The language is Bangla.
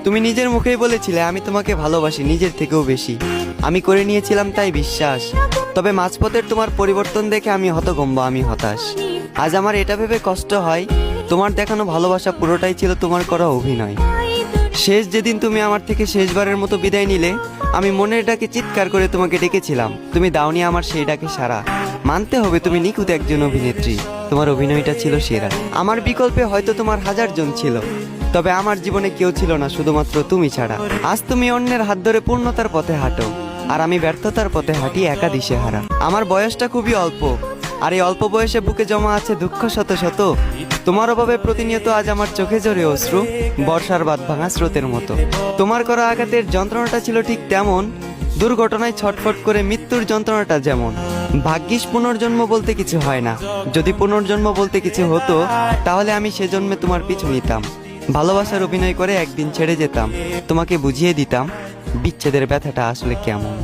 তুমি নিজের মুখেই বলেছিলে আমি তোমাকে ভালোবাসি নিজের থেকেও বেশি। আমি করে নিয়েছিলাম তাই বিশ্বাস, তবে মাঝপথের তোমার পরিবর্তন দেখে আমি হতভম্ব, আমি হতাশ। আজ আমার এটা ভেবে কষ্ট হয়, তোমার দেখানো ভালোবাসা পুরোটাই ছিল তোমার করা অভিনয়। শেষ যেদিন তুমি আমার থেকে শেষবারের মতো বিদায় নিলে, আমি মনের ডাকে চিৎকার করে তোমাকে ডেকেছিলাম, তুমি দাওনি আমার সেই ডাকে সাড়া। মানতে হবে তুমি নিখুঁত একজন অভিনেত্রী, তোমার অভিনয়টা ছিল সেরা। আমার বিকল্পে হয়তো তোমার 1000 জন ছিল, তবে আমার জীবনে কেউ ছিল না শুধুমাত্র তুমি ছাড়া। আজ তুমি অন্যের হাত ধরে পূর্ণতার পথে হাঁটো, আর আমি ব্যর্থতার পথে হাঁটি একা দিশেহারা। আমার বয়সটা খুবই অল্প, আর এই অল্প বয়সে বুকে জমা আছে দুঃখ শত শত। তোমার অভাবে প্রতিনিয়ত আজ আমার চোখে ঝরে অশ্রু, বর্ষার বাঁধ ভাঙা স্রোতের মতো। তোমার করা আঘাতের যন্ত্রণাটা ছিল ঠিক তেমন, দুর্ঘটনায় ছটফট করে মৃত্যুর যন্ত্রণাটা যেমন। ভাগ্যিস পুনর্জন্ম বলতে কিছু হয় না, যদি পুনর্জন্ম বলতে কিছু হতো তাহলে আমি সেজন্মে তোমার পিছু নিতাম। ভালোবাসার অভিনয় করে একদিন ছেড়ে যেতাম, তোমাকে বুঝিয়ে দিতাম বিচ্ছেদের ব্যথাটা আসলে কেমন।